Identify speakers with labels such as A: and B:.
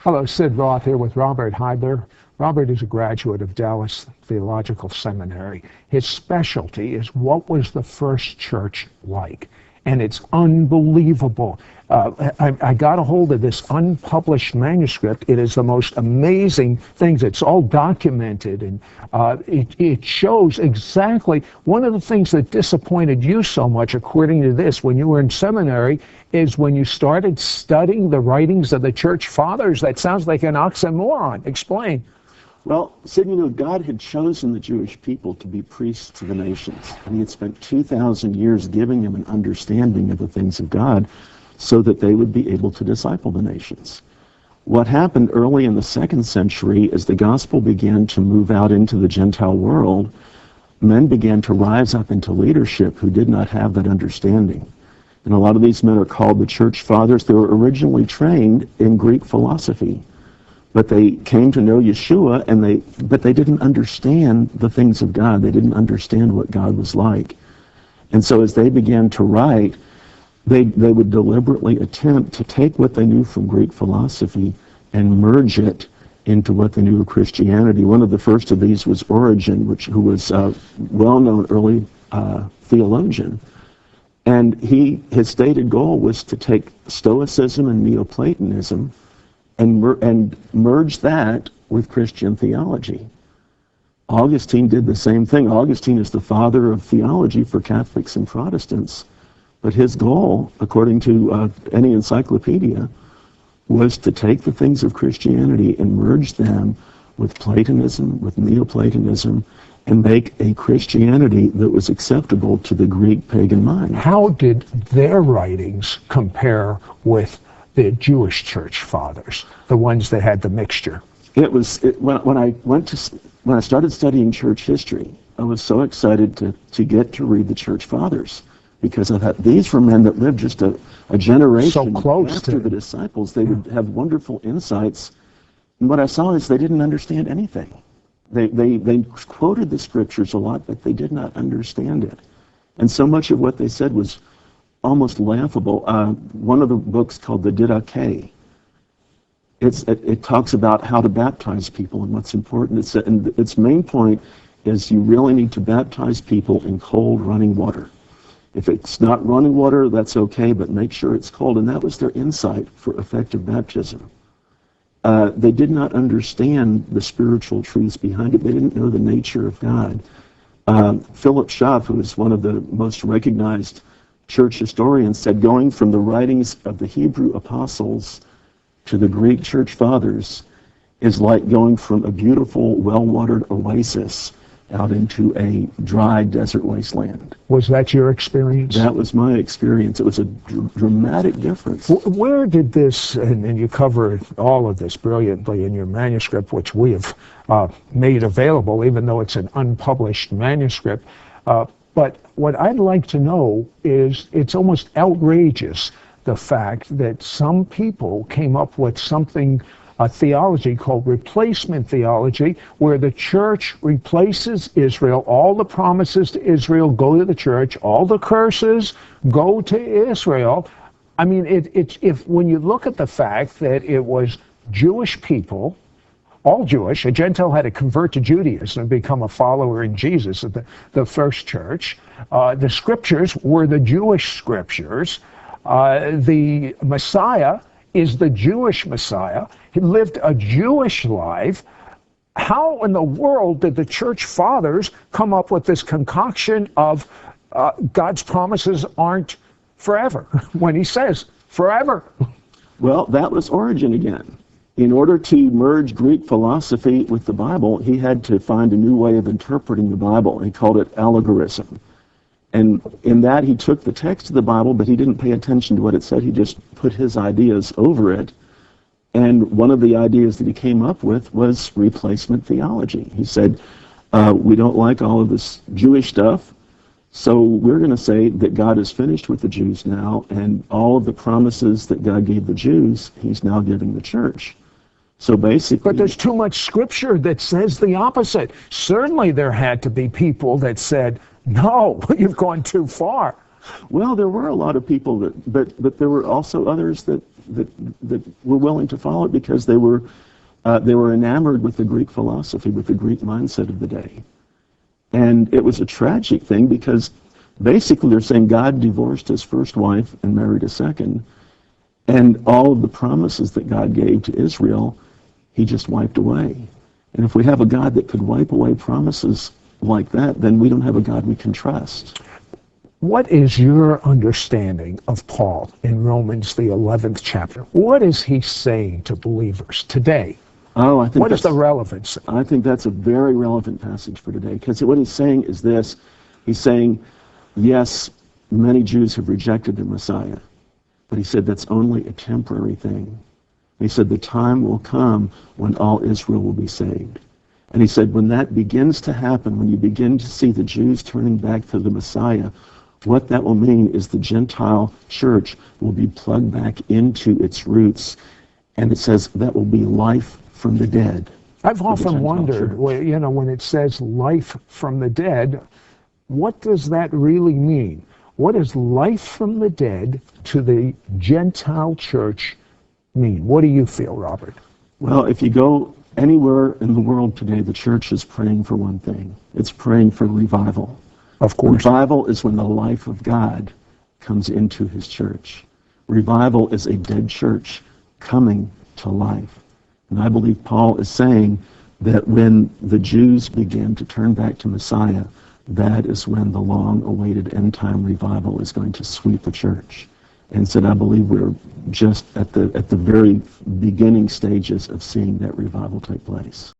A: Hello, Sid Roth here with Robert Heidler. Robert is a graduate of Dallas Theological Seminary. His specialty is what was the first church like? And it's unbelievable. I got a hold of this unpublished manuscript. It is the most amazing things. It's all documented, and it shows exactly one of the things that disappointed you so much, according to this, when you were in seminary, is when you started studying the writings of the church fathers. That sounds like an oxymoron. Explain.
B: Well, Sid, God had chosen the Jewish people to be priests to the nations, and he had spent 2,000 years giving them an understanding of the things of God so that they would be able to disciple the nations. What happened early in the 2nd century as the gospel began to move out into the Gentile world, men began to rise up into leadership who did not have that understanding. And a lot of these men are called the church fathers. They were originally trained in Greek philosophy, but they came to know Yeshua, but they didn't understand the things of God. They didn't understand what God was like. And so as they began to write, they would deliberately attempt to take what they knew from Greek philosophy and merge it into what they knew of Christianity. One of the first of these was Origen, who was a well-known early theologian. And his stated goal was to take Stoicism and Neoplatonism and merge that with Christian theology. Augustine did the same thing. Augustine is the father of theology for Catholics and Protestants. But his goal, according to any encyclopedia, was to take the things of Christianity and merge them with Platonism, with Neoplatonism, and make a Christianity that was acceptable to the Greek pagan mind.
A: How did their writings compare with the Jewish church fathers, the ones that had the mixture?
B: When I started studying church history, I was so excited to get to read the church fathers, because I thought these were men that lived just a generation
A: so close
B: after the disciples. They would have wonderful insights. And what I saw is they didn't understand anything. They quoted the scriptures a lot, but they did not understand it. And so much of what they said was almost laughable. One of the books called the Didache, it talks about how to baptize people and what's important. And its main point is you really need to baptize people in cold running water. If it's not running water, that's okay, but make sure it's cold. And that was their insight for effective baptism. They did not understand the spiritual truths behind it. They didn't know the nature of God. Philip Schaff, who is one of the most recognized church historians, said going from the writings of the Hebrew apostles to the Greek church fathers is like going from a beautiful, well-watered oasis out into a dry desert wasteland.
A: Was that your experience?
B: That was my experience. It was a dramatic difference.
A: Where did this, and you cover all of this brilliantly in your manuscript, which we have made available, even though it's an unpublished manuscript, but what I'd like to know is, it's almost outrageous, the fact that some people came up with a theology called replacement theology, where the church replaces Israel. All the promises to Israel go to the church. All the curses go to Israel. I mean, when you look at the fact that it was Jewish people, all Jewish, a Gentile had to convert to Judaism and become a follower in Jesus at the first church. The scriptures were the Jewish scriptures. The Messiah is the Jewish Messiah. He lived a Jewish life. How in the world did the church fathers come up with this concoction of God's promises aren't forever, when he says forever?
B: Well, that was Origen again. In order to merge Greek philosophy with the Bible, he had to find a new way of interpreting the Bible. He called it allegorism. And in that, he took the text of the Bible, but he didn't pay attention to what it said. He just put his ideas over it. And one of the ideas that he came up with was replacement theology. He said, we don't like all of this Jewish stuff, so we're going to say that God is finished with the Jews now, and all of the promises that God gave the Jews, he's now giving the church. So basically...
A: But there's too much scripture that says the opposite. Certainly there had to be people that said, no, you've gone too far.
B: Well, there were a lot of people but there were also others that were willing to follow it because they were enamored with the Greek philosophy, with the Greek mindset of the day. And it was a tragic thing because basically they're saying God divorced his first wife and married a second, and all of the promises that God gave to Israel, he just wiped away. And if we have a God that could wipe away promises like that, then we don't have a God we can trust.
A: What is your understanding of Paul in Romans, the 11th chapter? What is he saying to believers today?
B: Oh, I think
A: what is the relevance?
B: I think that's a very relevant passage for today, because what he's saying is this. He's saying, yes, many Jews have rejected the Messiah, but he said that's only a temporary thing. He said the time will come when all Israel will be saved. And he said when that begins to happen, when you begin to see the Jews turning back to the Messiah, what that will mean is the Gentile church will be plugged back into its roots. And it says that will be life from the dead.
A: I've often wondered, when it says life from the dead, what does that really mean? What does life from the dead to the Gentile church mean? What do you feel, Robert?
B: Well, if you go anywhere in the world today, the church is praying for one thing. It's praying for revival.
A: Of course.
B: Revival is when the life of God comes into his church. Revival is a dead church coming to life. And I believe Paul is saying that when the Jews begin to turn back to Messiah, that is when the long-awaited end-time revival is going to sweep the church. And said, I believe we're just at the very beginning stages of seeing that revival take place.